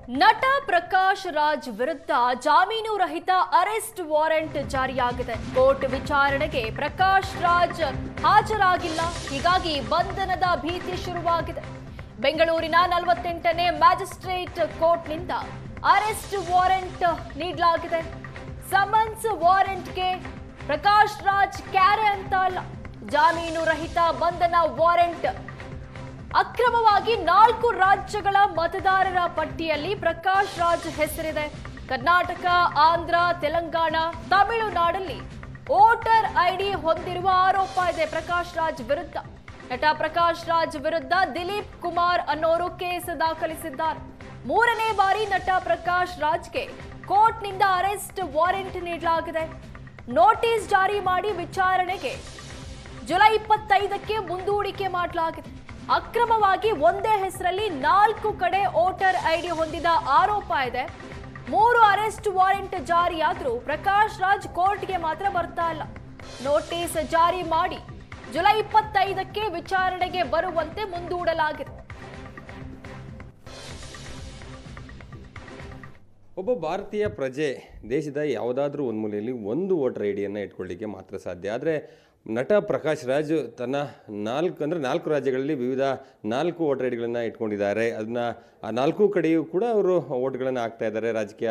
ನಟ ಪ್ರಕಾಶ್ ರಾಜ್ ವಿರುದ್ಧ ಜಾಮೀನು ರಹಿತ ಅರೆಸ್ಟ್ ವಾರೆಂಟ್ ಜಾರಿಯಾಗಿದೆ. ಕೋರ್ಟ್ ವಿಚಾರಣೆಗೆ ಪ್ರಕಾಶ್ ರಾಜ್ ಹಾಜರಾಗಿಲ್ಲ, ಹೀಗಾಗಿ ಬಂಧನದ ಭೀತಿ ಶುರುವಾಗಿದೆ. ಬೆಂಗಳೂರಿನ 48ನೇ ಮ್ಯಾಜಿಸ್ಟ್ರೇಟ್ ಕೋರ್ಟ್ನಿಂದ ಅರೆಸ್ಟ್ ವಾರೆಂಟ್ ನೀಡಲಾಗಿದೆ. ಸಮನ್ಸ್ ವಾರೆಂಟ್ಗೆ ಪ್ರಕಾಶ್ ರಾಜ್ ಕ್ಯಾರೆ ಅಂತ ಅಲ್ಲ, ಜಾಮೀನು ರಹಿತ ಬಂಧನ ವಾರೆಂಟ್. ಅಕ್ರಮವಾಗಿ 4 ರಾಜ್ಯಗಳ ಮತದಾರರ ಪಟ್ಟಿಯಲ್ಲಿ ಪ್ರಕಾಶ್ ರಾಜ್ ಹೆಸರಿದೆ. ಕರ್ನಾಟಕ, ಆಂಧ್ರ, ತೆಲಂಗಾಣ, ತಮಿಳುನಾಡಲ್ಲಿ ವೋಟರ್ ಐಡಿ ಹೊಂದಿರುವ ಆರೋಪ ಇದೆ ಪ್ರಕಾಶ್ ರಾಜ್ ವಿರುದ್ಧ. ನಟ ಪ್ರಕಾಶ್ ರಾಜ್ ವಿರುದ್ಧ ದಿಲೀಪ್ ಕುಮಾರ್ ಅನ್ನೋರು ಕೇಸ್ ದಾಖಲಿಸಿದ್ದಾರೆ. 3ನೇ ಬಾರಿ ನಟ ಪ್ರಕಾಶ್ ರಾಜ್ಗೆ ಕೋರ್ಟ್ನಿಂದ ಅರೆಸ್ಟ್ ವಾರೆಂಟ್ ನೀಡಲಾಗಿದೆ. ನೋಟಿಸ್ ಜಾರಿ ಮಾಡಿ ವಿಚಾರಣೆಗೆ ಜುಲೈ 25ಕ್ಕೆ ಮುಂದೂಡಿಕೆ ಮಾಡಲಾಗಿದೆ. ಅಕ್ರಮವಾಗಿ ಒಂದೇ ಹೆಸರಲ್ಲಿ 4 ಕಡೆ ವೋಟರ್ ಐಡಿ ಹೊಂದಿದ ಆರೋಪ ಇದೆ. 3 ಅರೆಸ್ಟ್ ವಾರೆಂಟ್ ಜಾರಿಯಾದ್ರೂ ಪ್ರಕಾಶ್ ರಾಜ್ ಕೋರ್ಟ್ಗೆ ಮಾತ್ರ ಬರ್ತಾ ಇಲ್ಲ. ನೋಟಿಸ್ ಜಾರಿ ಮಾಡಿ ಜುಲೈ 25ಕ್ಕೆ ವಿಚಾರಣೆಗೆ ಬರುವಂತೆ ಮುಂದೂಡಲಾಗಿದೆ. ಒಬ್ಬ ಭಾರತೀಯ ಪ್ರಜೆ ದೇಶದ ಯಾವುದಾದ್ರೂ ಒಂದು ಮೂಲೆಯಲ್ಲಿ ಒಂದು ವೋಟರ್ ಐಡಿಯನ್ನು ಇಟ್ಕೊಳ್ಳಿಕ್ಕೆ ಮಾತ್ರ ಸಾಧ್ಯ. ಆದರೆ ನಟ ಪ್ರಕಾಶ್ ರಾಜ್ ತನ್ನ 4 ರಾಜ್ಯಗಳಲ್ಲಿ ವಿವಿಧ 4 ವೋಟರ್ ಐಡಿಗಳನ್ನು ಇಟ್ಕೊಂಡಿದ್ದಾರೆ. ಅದನ್ನು ಆ 4 ಕಡೆಯೂ ಕೂಡ ಅವರು ವೋಟ್ಗಳನ್ನು ಹಾಕ್ತಾ ಇದ್ದಾರೆ, ರಾಜಕೀಯ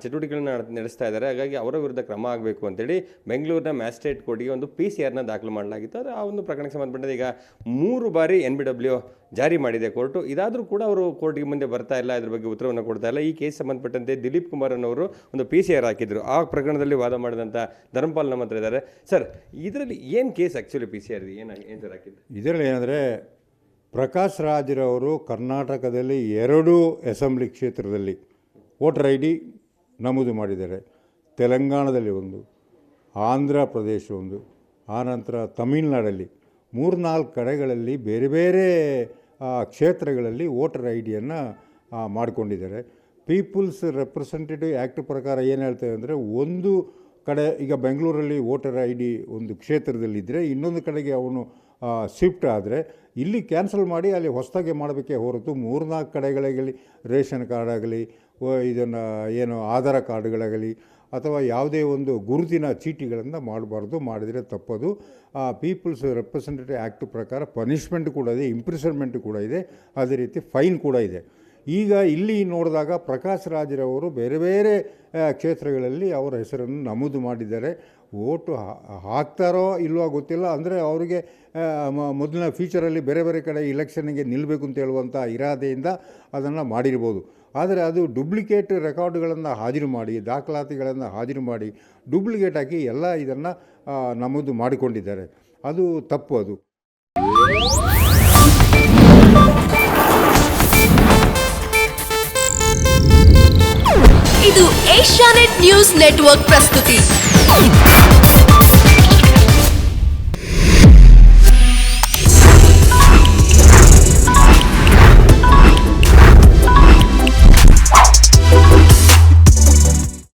ಚಟುವಟಿಕೆಗಳನ್ನು ನಡೆಸ್ತಾ ಇದ್ದಾರೆ. ಹಾಗಾಗಿ ಅವರ ವಿರುದ್ಧ ಕ್ರಮ ಆಗಬೇಕು ಅಂತೇಳಿ ಬೆಂಗಳೂರಿನ ಮ್ಯಾಜಿಸ್ಟ್ರೇಟ್ ಕೋರ್ಟಿಗೆ ಒಂದು PCR ದಾಖಲು ಮಾಡಲಾಗಿತ್ತು. ಆದರೆ ಆ ಒಂದು ಪ್ರಕರಣಕ್ಕೆ ಸಂಬಂಧಪಟ್ಟಂತೆ ಈಗ 3 ಬಾರಿ NBW ಜಾರಿ ಮಾಡಿದೆ ಕೋರ್ಟು. ಇದಾದರೂ ಕೂಡ ಅವರು ಕೋರ್ಟ್ಗೆ ಮುಂದೆ ಬರ್ತಾ ಇಲ್ಲ, ಇದ್ರ ಬಗ್ಗೆ ಉತ್ತರವನ್ನು ಕೊಡ್ತಾ ಇಲ್ಲ. ಈ ಕೇಸ್ ಸಂಬಂಧಪಟ್ಟಂತೆ ದಿಲೀಪ್ ಕುಮಾರ್ ಅನ್ನೋರು ಒಂದು PCR ಹಾಕಿದ್ರು. ಆ ಪ್ರಕರಣದಲ್ಲಿ ವಾದ ಮಾಡಿದಂಥ ಧರ್ಮಪಾಲ್ ನಮ್ಮ ಹತ್ರ ಇದ್ದಾರೆ. ಸರ್, ಇದರಲ್ಲಿ ಏನು ಕೇಸ್ ಆ್ಯಕ್ಚುಲಿ PCR ಏನು ಸರ್ ಹಾಕಿದ್ದು? ಇದರಲ್ಲಿ ಏನಂದರೆ, ಪ್ರಕಾಶ್ ರಾಜ್ರವರು ಕರ್ನಾಟಕದಲ್ಲಿ 2 ಅಸೆಂಬ್ಲಿ ಕ್ಷೇತ್ರದಲ್ಲಿ ವೋಟರ್ ಐಡಿ ನಮೂದು ಮಾಡಿದ್ದಾರೆ. ತೆಲಂಗಾಣದಲ್ಲಿ ಒಂದು, ಆಂಧ್ರ ಪ್ರದೇಶ ಒಂದು, ಆನಂತರ ತಮಿಳುನಾಡಲ್ಲಿ 3-4 ಕಡೆಗಳಲ್ಲಿ ಬೇರೆ ಬೇರೆ ಕ್ಷೇತ್ರಗಳಲ್ಲಿ ವೋಟರ್ ಐಡಿಯನ್ನು ಮಾಡಿಕೊಂಡಿದ್ದಾರೆ. ಪೀಪಲ್ಸ್ ರೆಪ್ರೆಸೆಂಟೇಟಿವ್ ಆ್ಯಕ್ಟ್ ಪ್ರಕಾರ ಏನು ಹೇಳ್ತೇವೆ ಅಂದರೆ, ಒಂದು ಕಡೆ ಈಗ ಬೆಂಗಳೂರಲ್ಲಿ ವೋಟರ್ ಐಡಿ ಒಂದು ಕ್ಷೇತ್ರದಲ್ಲಿದ್ದರೆ ಇನ್ನೊಂದು ಕಡೆಗೆ ಅವನು ಶಿಫ್ಟ್ ಆದರೆ ಇಲ್ಲಿ ಕ್ಯಾನ್ಸಲ್ ಮಾಡಿ ಅಲ್ಲಿ ಹೊಸದಾಗಿ ಮಾಡಬೇಕೇ ಹೊರತು 3-4 ಕಡೆಗಳಲ್ಲಿ ರೇಷನ್ ಕಾರ್ಡ್ ಆಗಲಿ, ಇದನ್ನು ಏನು ಆಧಾರ ಕಾರ್ಡ್ಗಳಾಗಲಿ ಅಥವಾ ಯಾವುದೇ ಒಂದು ಗುರುತಿನ ಚೀಟಿಗಳನ್ನು ಮಾಡಬಾರ್ದು. ಮಾಡಿದರೆ ತಪ್ಪದು. ಪೀಪಲ್ಸ್ ರೆಪ್ರೆಸೆಂಟೇಟಿವ್ ಆ್ಯಕ್ಟ್ ಪ್ರಕಾರ ಪನಿಷ್ಮೆಂಟ್ ಕೂಡ ಇದೆ, ಇಂಪ್ರಿಸನ್ಮೆಂಟ್ ಕೂಡ ಇದೆ, ಅದೇ ರೀತಿ ಫೈನ್ ಕೂಡ ಇದೆ. ಈಗ ಇಲ್ಲಿ ನೋಡಿದಾಗ ಪ್ರಕಾಶ್ ರಾಜ್ರವರು ಬೇರೆ ಬೇರೆ ಕ್ಷೇತ್ರಗಳಲ್ಲಿ ಅವರ ಹೆಸರನ್ನು ನಮೂದು ಮಾಡಿದ್ದಾರೆ. ವೋಟು ಹಾಕ್ತಾರೋ ಇಲ್ವೋ ಗೊತ್ತಿಲ್ಲ. ಅಂದರೆ ಅವರಿಗೆ ಮೊದಲಿನ ಫ್ಯೂಚರಲ್ಲಿ ಬೇರೆ ಬೇರೆ ಕಡೆ ಇಲೆಕ್ಷನ್ಗೆ ನಿಲ್ಲಬೇಕು ಅಂತ ಹೇಳುವಂಥ ಇರಾದೆಯಿಂದ ಅದನ್ನು ಮಾಡಿರ್ಬೋದು. ಆದರೆ ಅದು ಡೂಪ್ಲಿಕೇಟ್ ರೆಕಾರ್ಡ್ಗಳನ್ನು ಹಾಜರು ಮಾಡಿ, ದಾಖಲಾತಿಗಳನ್ನು ಹಾಜರು ಮಾಡಿ ಡೂಪ್ಲಿಕೇಟ್ ಹಾಕಿ ಎಲ್ಲ ಇದನ್ನು ನಮೂದು ಮಾಡಿಕೊಂಡಿದ್ದಾರೆ. ಅದು ತಪ್ಪು. ಅದು ಇದು ಏಷ್ಯಾನೆಟ್ ನ್ಯೂಸ್ ನೆಟ್ವರ್ಕ್ ಪ್ರಸ್ತುತಿ.